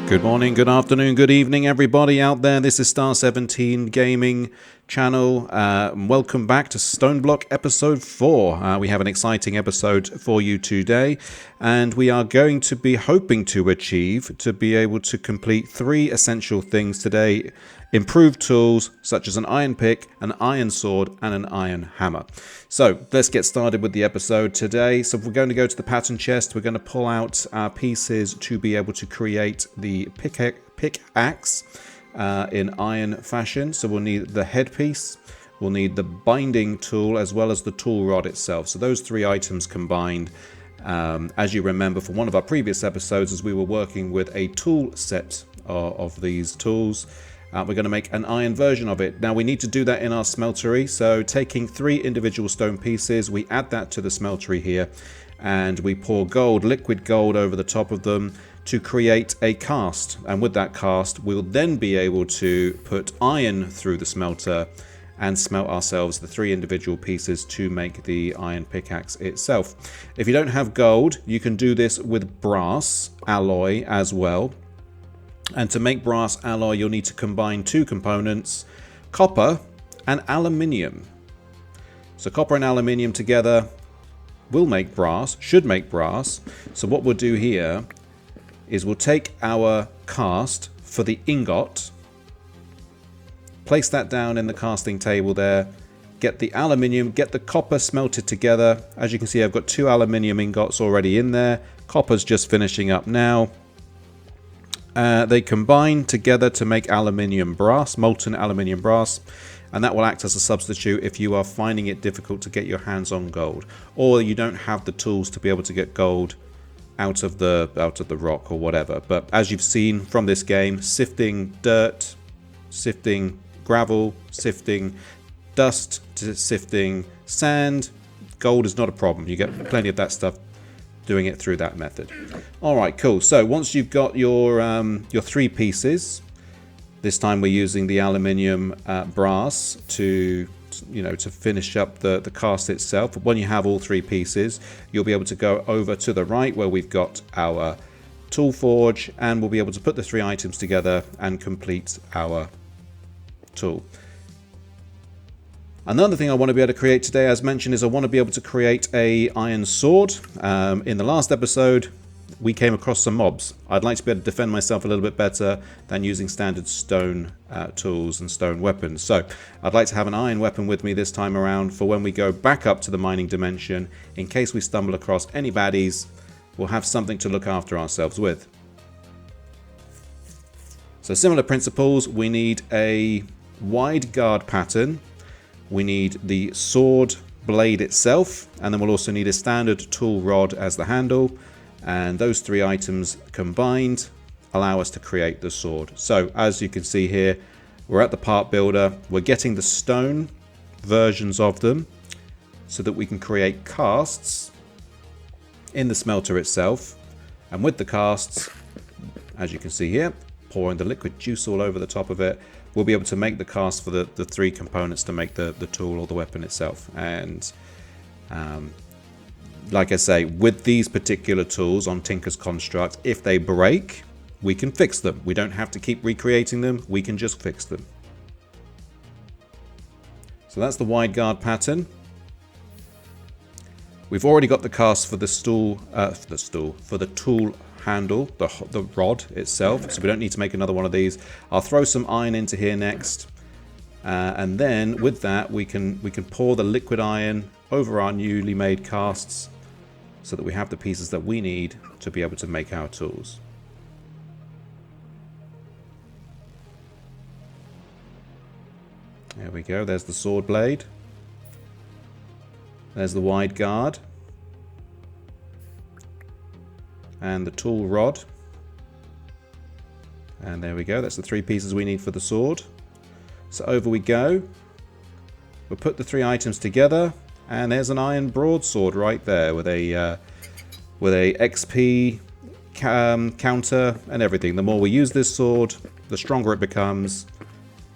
Good morning, good afternoon, good evening, everybody out there. This is Star17Gaming channel. Welcome back to StoneBlock episode 4. We have an exciting episode for you today, and we are going to be hoping to achieve to be able to complete 3 essential things today. Improved tools such as an iron pick, an iron sword, and an iron hammer. So let's get started with the episode today. So we're going to go to the pattern chest. We're going to pull out our pieces to be able to create the pickaxe in iron fashion. So we'll need the headpiece, we'll need the binding tool, as well as the tool rod itself. So those 3 items combined. As you remember from one of our previous episodes, as we were working with a tool set of these tools, we're going to make an iron version of it. Now we need to do that in our smeltery. So taking 3 individual stone pieces, we add that to the smeltery here, and we pour gold, liquid gold, over the top of them to create a cast. And with that cast, we'll then be able to put iron through the smelter and smelt ourselves the 3 individual pieces to make the iron pickaxe itself. If you don't have gold, you can do this with brass alloy as well. And to make brass alloy, you'll need to combine 2 components, copper and aluminium. So copper and aluminium together will make brass, should make brass. So what we'll do here is we'll take our cast for the ingot, place that down in the casting table there, get the aluminium, get the copper smelted together. As you can see, I've got 2 aluminium ingots already in there. Copper's just finishing up now. They combine together to make aluminium brass, molten aluminium brass, and that will act as a substitute if you are finding it difficult to get your hands on gold, or you don't have the tools to be able to get gold out of the rock or whatever. But as you've seen from this game, sifting dirt, sifting gravel, sifting dust, sifting sand, gold is not a problem. You get plenty of that stuff doing it through that method. Alright, cool. So once you've got your 3 pieces, this time we're using the aluminium brass to finish up the cast itself. When you have all 3 pieces, you'll be able to go over to the right where we've got our tool forge, and we'll be able to put the 3 items together and complete our tool. Another thing I want to be able to create today, as mentioned, is I want to be able to create a iron sword. In the last episode, we came across some mobs. I'd like to be able to defend myself a little bit better than using standard stone tools and stone weapons. So I'd like to have an iron weapon with me this time around for when we go back up to the mining dimension. In case we stumble across any baddies, we'll have something to look after ourselves with. So similar principles, we need a wide guard pattern. We need the sword blade itself, and then we'll also need a standard tool rod as the handle, and those 3 items combined allow us to create the sword. So as you can see here, we're at the part builder, we're getting the stone versions of them so that we can create casts in the smelter itself, and with the casts, as you can see here, pouring the liquid juice all over the top of it, we'll be able to make the cast for the 3 components to make the tool or the weapon itself. And like I say, with these particular tools on Tinker's Construct, if they break, we can fix them. We don't have to keep recreating them, we can just fix them. So that's the wide guard pattern. We've already got the cast for the for the tool handle, the rod itself, so we don't need to make another one of these. I'll throw some iron into here next, and then with that we can pour the liquid iron over our newly made casts so that we have the pieces that we need to be able to make our tools. There we go, there's the sword blade, there's the wide guard, and the tool rod, and there we go, that's the 3 pieces we need for the sword. So over we go, we'll put the 3 items together, and there's an iron broadsword right there with a XP counter and everything. The more we use this sword, the stronger it becomes.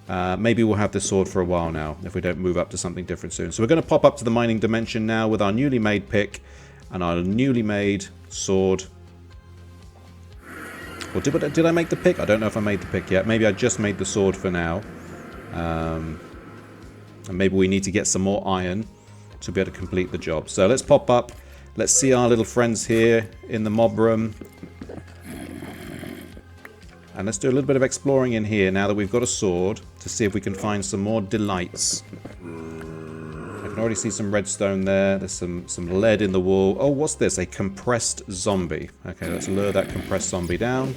Maybe we'll have this sword for a while now if we don't move up to something different soon. So we're going to pop up to the mining dimension now with our newly made pick and our newly made sword. Or did I make the pick? I don't know if I made the pick yet. Maybe I just made the sword for now. And maybe we need to get some more iron to be able to complete the job. So let's pop up. Let's see our little friends here in the mob room. And let's do a little bit of exploring in here now that we've got a sword to see if we can find some more delights. I can already see some redstone there. There's some lead in the wall. Oh, what's this? A compressed zombie. Okay, let's lure that compressed zombie down.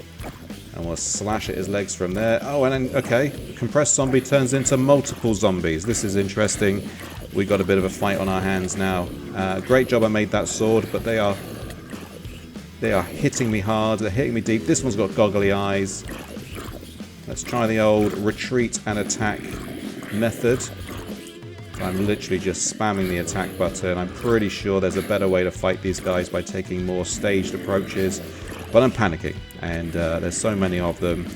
And we'll slash at his legs from there. Oh, and then, okay, compressed zombie turns into multiple zombies. This is interesting. We got a bit of a fight on our hands now. Great job I made that sword, but they are hitting me hard. They're hitting me deep. This one's got goggly eyes. Let's try the old retreat and attack method. I'm literally just spamming the attack button. I'm pretty sure there's a better way to fight these guys by taking more staged approaches. But I'm panicking, and there's so many of them.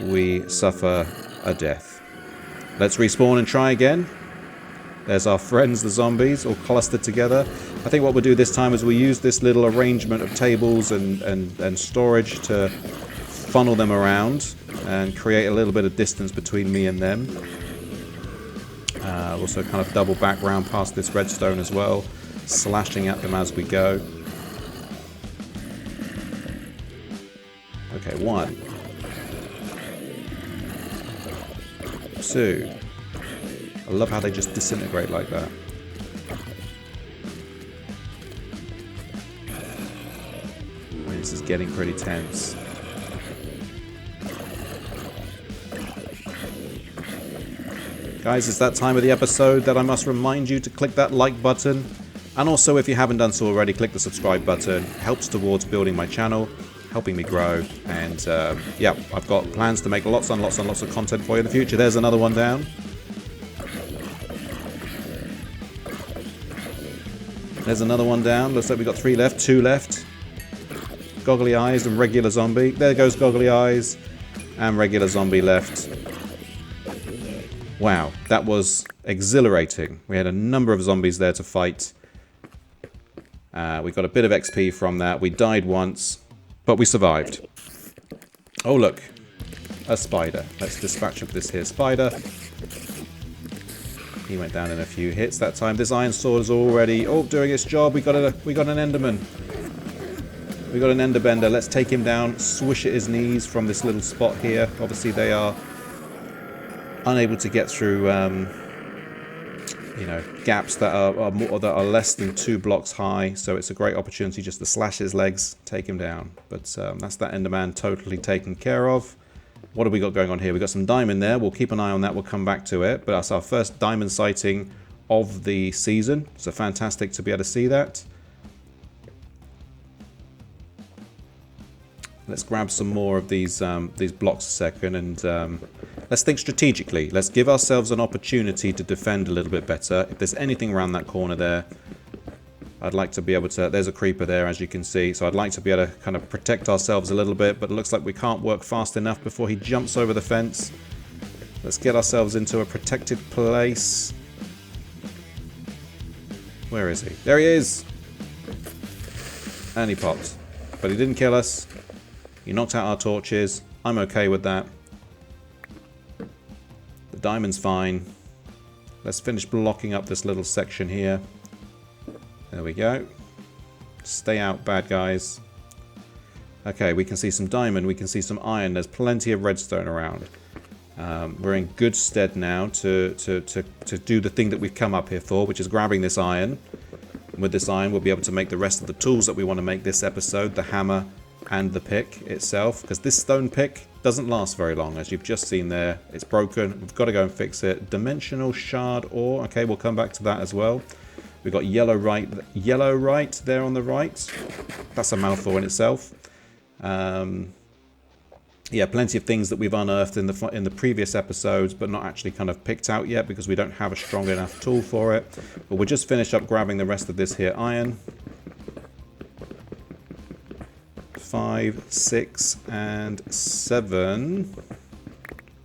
We suffer a death. Let's respawn and try again. There's our friends, the zombies, all clustered together. I think what we'll do this time is we'll use this little arrangement of tables and storage to funnel them around and create a little bit of distance between me and them. Also kind of double back round past this redstone as well, slashing at them as we go. Okay, 1, 2. I love how they just disintegrate like that. This is getting pretty tense. Guys, it's that time of the episode that I must remind you to click that like button. And also, if you haven't done so already, click the subscribe button. It helps towards building my channel, helping me grow. And yeah, I've got plans to make lots and lots and lots of content for you in the future. There's another one down. There's another one down. Looks like we've got 3 left, 2 left. Goggly eyes and regular zombie. There goes goggly eyes and regular zombie left. Wow, that was exhilarating. We had a number of zombies there to fight. We got a bit of XP from that. We died once, but we survived. Oh, look. A spider. Let's dispatch of this here spider. He went down in a few hits that time. This iron sword is already doing its job. We got an enderman. We got an enderbender. Let's take him down, swish at his knees from this little spot here. Obviously, they are unable to get through, you know, gaps that are less than 2 blocks high. So it's a great opportunity just to slash his legs, take him down. But that's that enderman totally taken care of. What have we got going on here? We've got some diamond there. We'll keep an eye on that. We'll come back to it. But that's our first diamond sighting of the season. So fantastic to be able to see that. Let's grab some more of these blocks a second, and let's think strategically. Let's give ourselves an opportunity to defend a little bit better. If there's anything around that corner there, I'd like to be able to... There's a creeper there, as you can see, so I'd like to be able to kind of protect ourselves a little bit, but it looks like we can't work fast enough before he jumps over the fence. Let's get ourselves into a protected place. Where is he? There he is! And he popped. But he didn't kill us. He knocked out our torches. I'm okay with that. The diamond's fine. Let's finish blocking up this little section here. There we go. Stay out, bad guys. Okay, we can see some diamond. We can see some iron. There's plenty of redstone around. We're in good stead now to do the thing that we've come up here for, which is grabbing this iron. And with this iron, we'll be able to make the rest of the tools that we want to make this episode. The hammer and the pick itself, because this stone pick doesn't last very long, as you've just seen there. It's broken. We've got to go and fix it. Dimensional shard ore. Okay, we'll come back to that as well. We've got yellow right there on the right. That's a mouthful in itself. Yeah, plenty of things that we've unearthed in the previous episodes, but not actually kind of picked out yet because we don't have a strong enough tool for it. But we'll just finish up grabbing the rest of this here iron. 5, 6, and 7,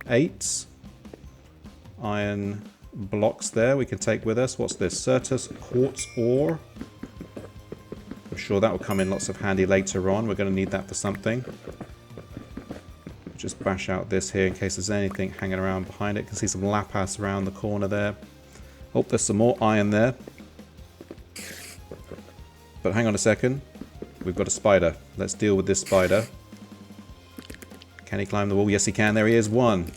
8 iron blocks there we can take with us. What's this? Certus quartz ore. I'm sure that will come in lots of handy later on. We're going to need that for something. Just bash out this here in case there's anything hanging around behind it. You can see some lapis around the corner there. Oh, there's some more iron there. But hang on a second. We've got a spider. Let's deal with this spider. Can he climb the wall? Yes, he can. There he is. 1,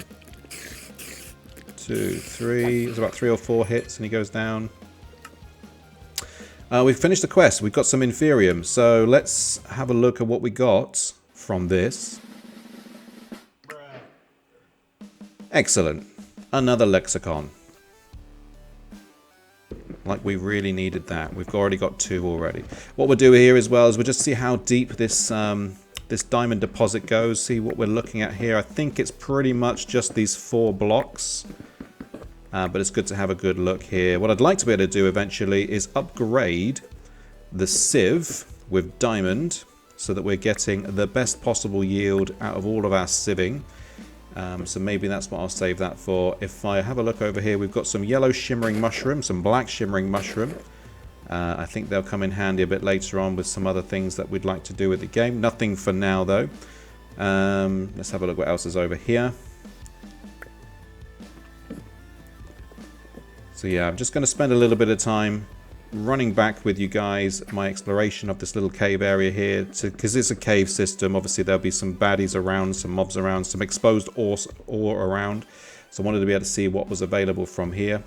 2, 3. There's about 3 or 4 hits and he goes down. We've finished the quest. We've got some Inferium. So let's have a look at what we got from this. Excellent. Another lexicon. Like we really needed that. We've already got 2 already. What we'll do here as well is we'll just see how deep this this diamond deposit goes. See what we're looking at here. I think it's pretty much just these 4 blocks. But it's good to have a good look here. What I'd like to be able to do eventually is upgrade the sieve with diamond so that we're getting the best possible yield out of all of our sieving. So maybe that's what I'll save that for. If I have a look over here, we've got some yellow shimmering mushroom, some black shimmering mushroom. I think they'll come in handy a bit later on with some other things that we'd like to do with the game. Nothing for now though. Let's have a look what else is over here. So yeah, I'm just going to spend a little bit of time running back with you guys my exploration of this little cave area here, because it's a cave system. Obviously there'll be some baddies around, some mobs around, some exposed ore around, so I wanted to be able to see what was available from here.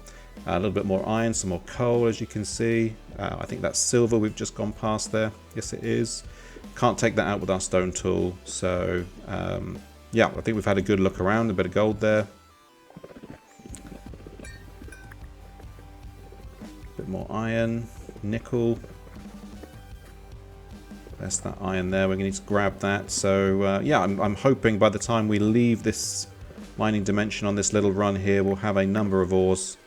A little bit more iron, some more coal, as you can see. I think that's silver we've just gone past there. Yes it is. Can't take that out with our stone tool. So yeah, I think we've had a good look around. A bit of gold there. Bit more iron, nickel. There's that iron there. We're going to need to grab that. So yeah, I'm hoping by the time we leave this mining dimension on this little run here, we'll have a number of ores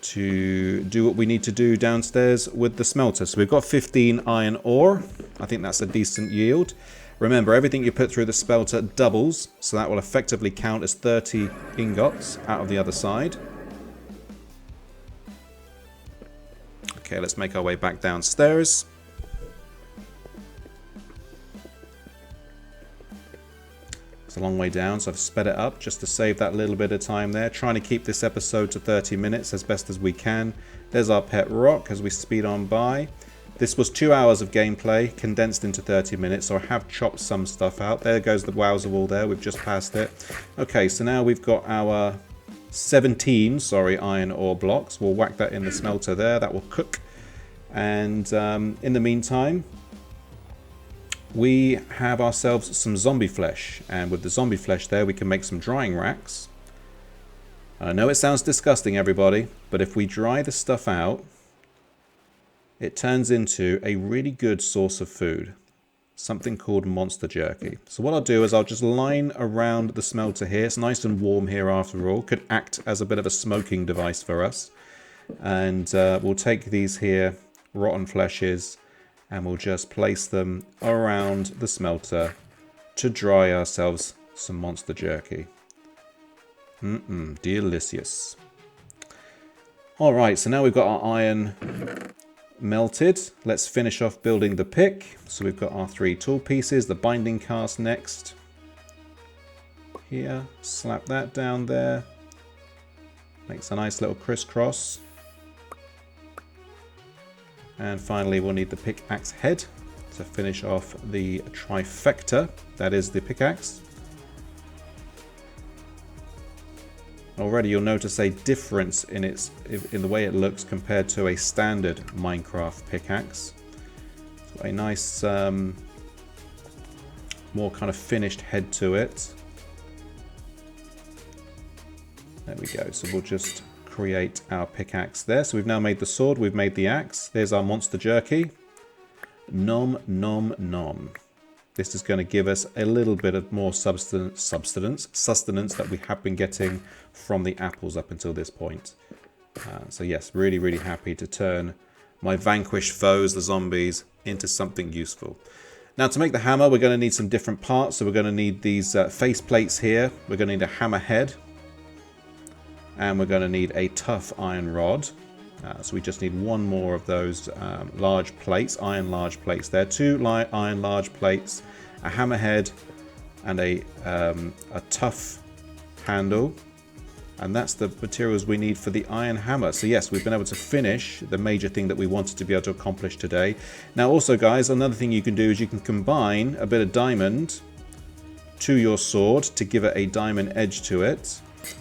to do what we need to do downstairs with the smelter. So we've got 15 iron ore. I think that's a decent yield. Remember, everything you put through the smelter doubles, so that will effectively count as 30 ingots out of the other side. Okay, let's make our way back downstairs. It's a long way down, so I've sped it up just to save that little bit of time there. Trying to keep this episode to 30 minutes as best as we can. There's our pet rock as we speed on by. This was 2 hours of gameplay condensed into 30 minutes, so I have chopped some stuff out. There goes the wowzer wall there, we've just passed it. Okay, so now we've got our 17 iron ore blocks. We'll whack that in the smelter there, that will cook. And in the meantime, we have ourselves some zombie flesh, and with the zombie flesh there we can make some drying racks. I know it sounds disgusting, everybody, but if we dry the stuff out, it turns into a really good source of food, something called monster jerky. So what I'll do is I'll just line around the smelter here. It's nice and warm here after all, could act as a bit of a smoking device for us. And we'll take these here rotten fleshes and we'll just place them around the smelter to dry ourselves some monster jerky. Delicious. Alright, so now we've got our iron melted. Let's finish off building the pick. So we've got our 3 tool pieces, the binding cast next. Here, slap that down there. Makes a nice little crisscross. And finally we'll need the pickaxe head to finish off the trifecta, that is the pickaxe. Already you'll notice a difference in the way it looks compared to a standard Minecraft pickaxe. It's got a nice more kind of finished head to it. There we go, so we'll just create our pickaxe there. So we've now made the sword, we've made the axe. There's our monster jerky. Nom nom nom. This is going to give us a little bit of more sustenance that we have been getting from the apples up until this point. So yes, really, really happy to turn my vanquished foes, the zombies, into something useful. Now to make the hammer, we're going to need some different parts. So we're going to need these face plates here. We're going to need a hammer head. And we're going to need a tough iron rod. So we just need one more of those large plates, iron large plates there. Two iron large plates, a hammerhead, and a Tuff handle. And that's the materials we need for the iron hammer. So yes, we've been able to finish the major thing that we wanted to be able to accomplish today. Now also guys, another thing you can do is you can combine a bit of diamond to your sword to give it a diamond edge to it.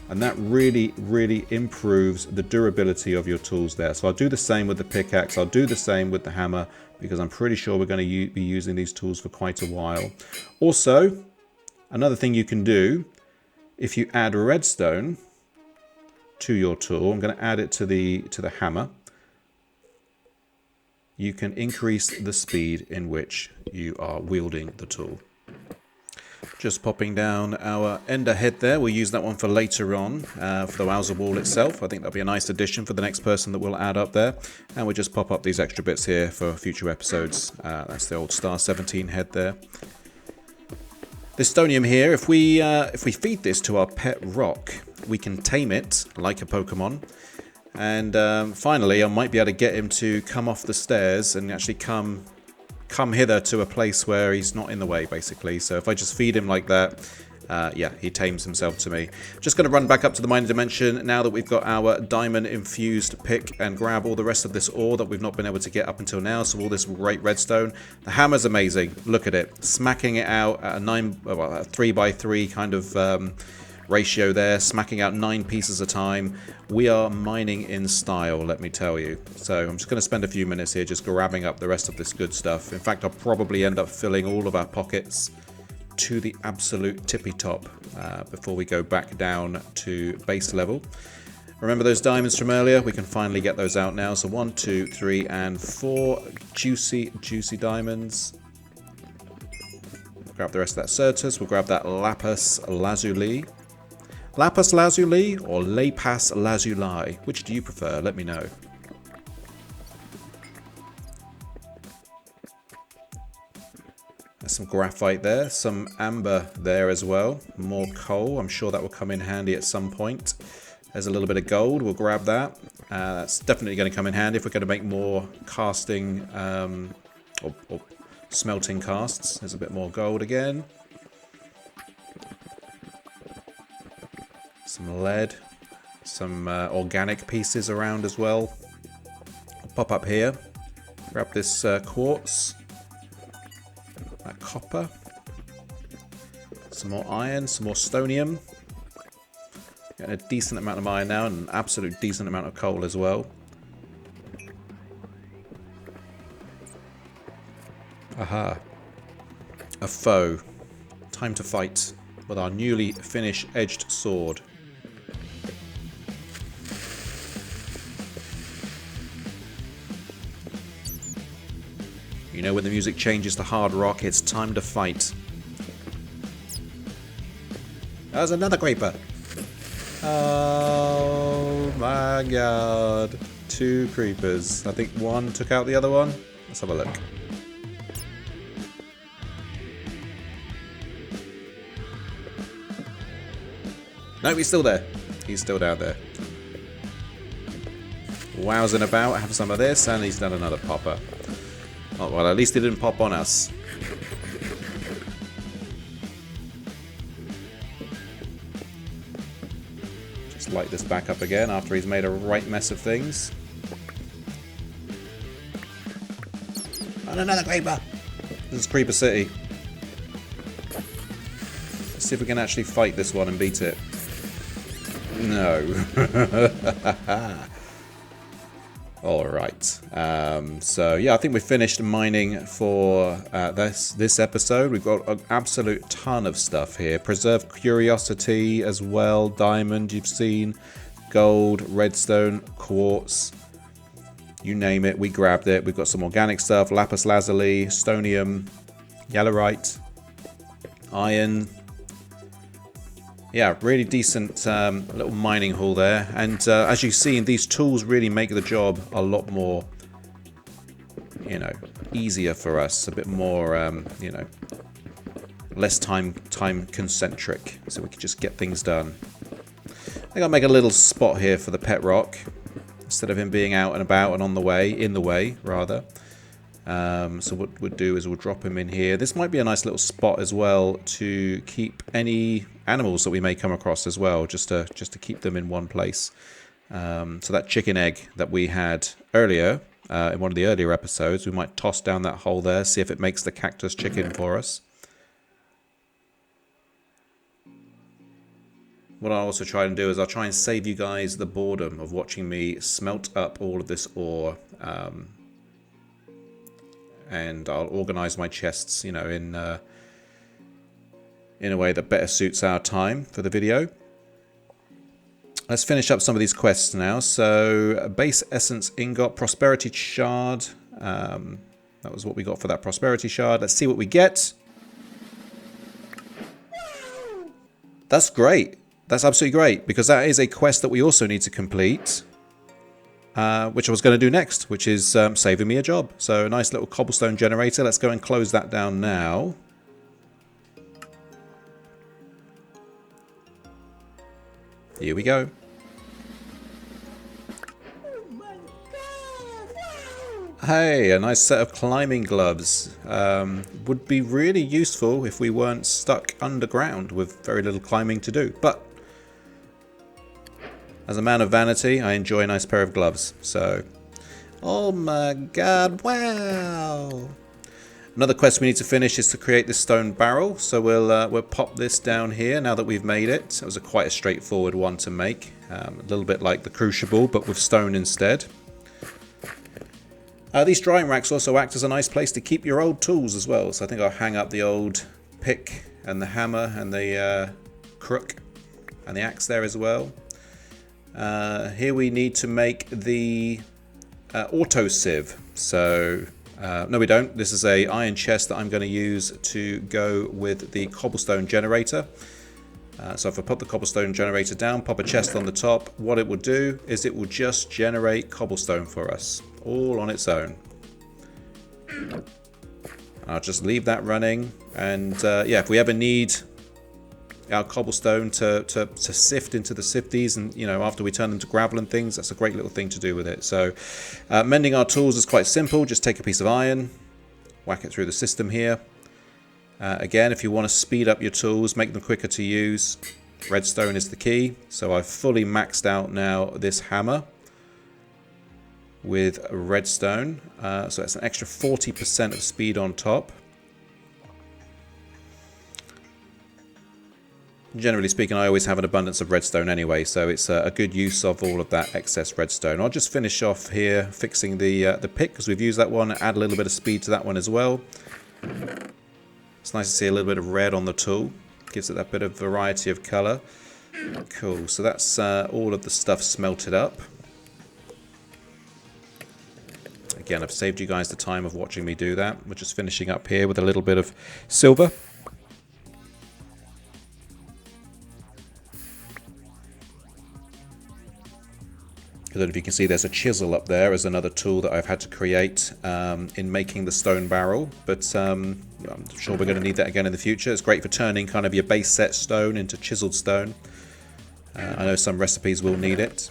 And that really, really improves the durability of your tools there. So I'll do the same with the pickaxe. I'll do the same with the hammer because I'm pretty sure we're going to be using these tools for quite a while. Also, another thing you can do, if you add redstone to your tool, I'm going to add it to the hammer, you can increase the speed in which you are wielding the tool. Just popping down our ender head there. We'll use that one for later on for the Wowzer wall itself. I think that'll be a nice addition for the next person that we'll add up there. And we'll just pop up these extra bits here for future episodes. That's the old Star17 head there. This stonium here, if we feed this to our pet rock, we can tame it like a Pokemon. And finally, I might be able to get him to come off the stairs and actually come hither to a place where he's not in the way, basically. So if I just feed him like that, yeah, he tames himself to me. Just going to run back up to the mining dimension now that we've got our diamond infused pick and grab all the rest of this ore that we've not been able to get up until now. So all this great redstone. The hammer's amazing. Look at it. Smacking it out at a 3x3 kind of ratio there, smacking out 9 pieces a time. We are mining in style, let me tell you. So I'm just going to spend a few minutes here just grabbing up the rest of this good stuff. In fact, I'll probably end up filling all of our pockets to the absolute tippy top before we go back down to base level. Remember those diamonds from earlier? We can finally get those out now. So 1, 2, 3, and 4 juicy diamonds. Grab the rest of that Certus. We'll grab that lapis lazuli. Lapis lazuli or lapis lazuli? Which do you prefer? Let me know. There's some graphite there, some amber there as well. More coal. I'm sure that will come in handy at some point. There's a little bit of gold. We'll grab that. That's definitely going to come in handy if we're going to make more casting or smelting casts. There's a bit more gold again. Some lead, some organic pieces around as well. I'll pop up here, grab this quartz, that copper, some more iron, some more stonium. Getting a decent amount of iron now and an absolute decent amount of coal as well. Aha. A foe. Time to fight with our newly finished edged sword. You know when the music changes to hard rock, it's time to fight. There's another creeper. Oh my god. 2 creepers. I think one took out the other one. Let's have a look. No, he's still there. He's still down there. Wowsing about, have some of this, and he's done another popper. Oh, well, at least he didn't pop on us. Just light this back up again after he's made a right mess of things. And another creeper! This is Creeper City. Let's see if we can actually fight this one and beat it. No. Alright. So yeah, I think we finished mining for this episode. We've got an absolute ton of stuff here. Preserved curiosity as well. Diamond, you've seen. Gold, redstone, quartz. You name it, we grabbed it. We've got some organic stuff. Lapis lazuli, stonium, yellowite, iron. Yeah, really decent little mining haul there. And as you've seen, these tools really make the job a lot more, you know, easier for us. A bit more, you know, less time concentric. So we can just get things done. I think I'll make a little spot here for the pet rock. instead of him being out and about and on the way, in the way rather. So what we'll do is we'll drop him in here. This might be a nice little spot as well to keep any animals that we may come across as well, just to keep them in one place. So that chicken egg that we had earlier in one of the earlier episodes, we might toss down that hole there, see if it makes the cactus chicken for us. What I'll also try and do is I'll try and save you guys the boredom of watching me smelt up all of this ore. And I'll organize my chests, you know, in a way that better suits our time for the video. Let's finish up some of these quests now. So, base essence ingot, prosperity shard. That was what we got for that prosperity shard. Let's see what we get. That's great. That's absolutely great, because that is a quest that we also need to complete. Which I was going to do next, which is saving me a job. So a nice little cobblestone generator. Let's go and close that down now. Here we go. Hey, a nice set of climbing gloves. Would be really useful if we weren't stuck underground with very little climbing to do. But as a man of vanity, I enjoy a nice pair of gloves. So, oh my god, wow! Another quest we need to finish is to create this stone barrel. So we'll pop this down here now that we've made it. It was quite a straightforward one to make, a little bit like the crucible, but with stone instead. These drying racks also act as a nice place to keep your old tools as well. So I think I'll hang up the old pick and the hammer and the crook and the axe there as well. Here we need to make the auto sieve. So no, we don't. This is a iron chest that I'm going to use to go with the cobblestone generator. So if I put the cobblestone generator down, pop a chest on the top, what it will do is it will just generate cobblestone for us, all on its own. I'll just leave that running, and yeah, if we ever need our cobblestone to sift into the sifties, and you know, after we turn them to gravel and things, that's a great little thing to do with it. So mending our tools is quite simple. Just take a piece of iron, whack it through the system here. Again, if you want to speed up your tools, make them quicker to use, redstone is the key. So I've fully maxed out now this hammer with redstone. So that's an extra 40% of speed on top. Generally speaking, I always have an abundance of redstone anyway, so it's a good use of all of that excess redstone. I'll just finish off here fixing the pick, because we've used that one, add a little bit of speed to that one as well. It's nice to see a little bit of red on the tool. Gives it that bit of variety of colour. Cool, so that's all of the stuff smelted up. Again, I've saved you guys the time of watching me do that. We're just finishing up here with a little bit of silver. I don't know if you can see there's a chisel up there as another tool that I've had to create in making the stone barrel, but I'm sure we're going to need that again in the future. It's great for turning kind of your base set stone into chiseled stone. I know some recipes will need it.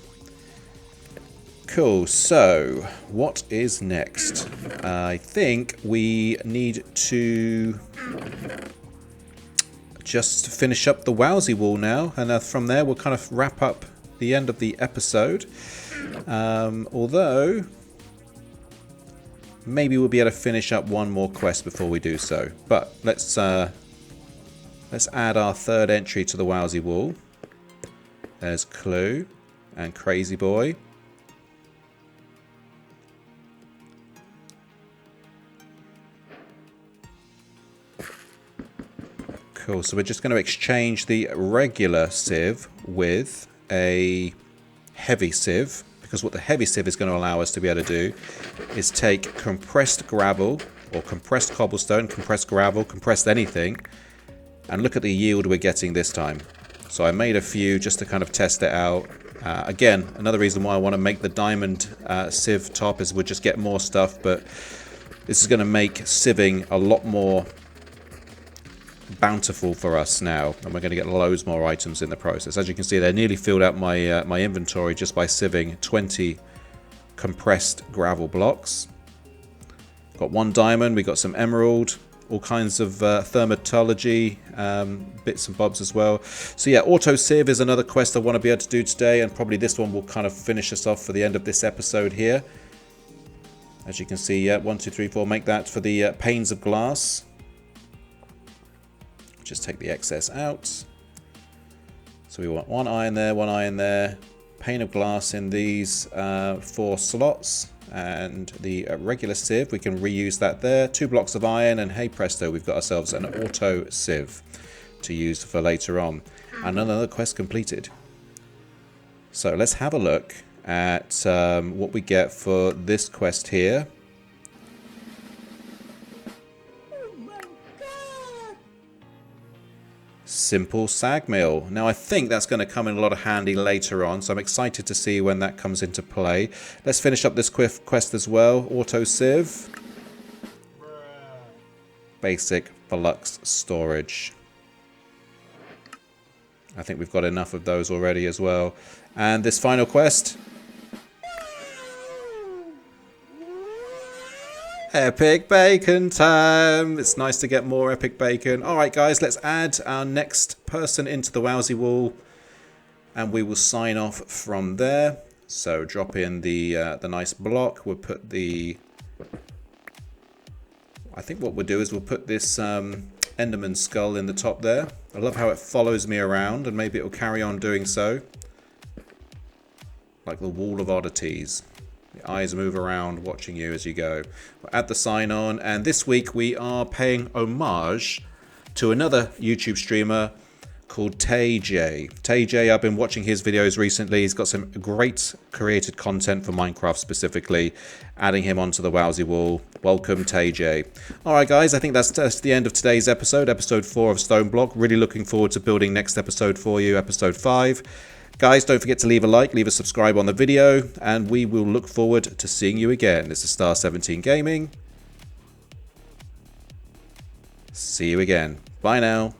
Cool, so what is next? I think we need to just finish up the Wowsy wall now, and from there we'll kind of wrap up the end of the episode. Although maybe we'll be able to finish up one more quest before we do so. But let's add our third entry to the Wowsy wall. There's Clue and Crazy Boy. Cool, so we're just going to exchange the regular sieve with a heavy sieve, because what the heavy sieve is going to allow us to be able to do is take compressed gravel or compressed cobblestone, compressed gravel, compressed anything, and look at the yield we're getting this time. So I made a few just to kind of test it out. Again, another reason why I want to make the diamond sieve top is we'll just get more stuff, but this is going to make sieving a lot more bountiful for us now, and we're going to get loads more items in the process. As you can see, they nearly filled out my my inventory just by sieving 20 compressed gravel blocks. Got 1 diamond, we got some emerald, all kinds of thermatology bits and bobs as well. So yeah, auto sieve is another quest I want to be able to do today, and probably this one will kind of finish us off for the end of this episode here. As you can see, yeah, 1, 2, 3, 4, make that for the panes of glass. Just take the excess out. So we want 1 iron there, 1 iron there, pane of glass in these 4 slots. And the regular sieve, we can reuse that there. 2 blocks of iron, and hey presto, we've got ourselves an auto sieve to use for later on. And another quest completed. So let's have a look at what we get for this quest here. Simple sag mill. Now I think that's going to come in a lot of handy later on, so I'm excited to see when that comes into play. Let's finish up this quest as well. Auto sieve. Basic flux storage. I think we've got enough of those already as well. And this final quest. Epic bacon time! It's nice to get more epic bacon. Alright guys, let's add our next person into the Wowsy Wall, and we will sign off from there. So drop in the nice block. We'll put the... I think what we'll do is we'll put this Enderman skull in the top there. I love how it follows me around, and maybe it will carry on doing so. Like the wall of oddities. The eyes move around watching you as you go. We'll add the sign on, and this week we are paying homage to another YouTube streamer called TayJ. TayJ, I've been watching his videos recently. He's got some great created content for Minecraft specifically. Adding him onto the Wowsy Wall. Welcome TayJ. Alright guys, I think that's the end of today's episode. Episode 4 of Stoneblock. Really looking forward to building next episode for you, episode 5. Guys, don't forget to leave a like, leave a subscribe on the video, and we will look forward to seeing you again. This is Star17 Gaming. See you again. Bye now.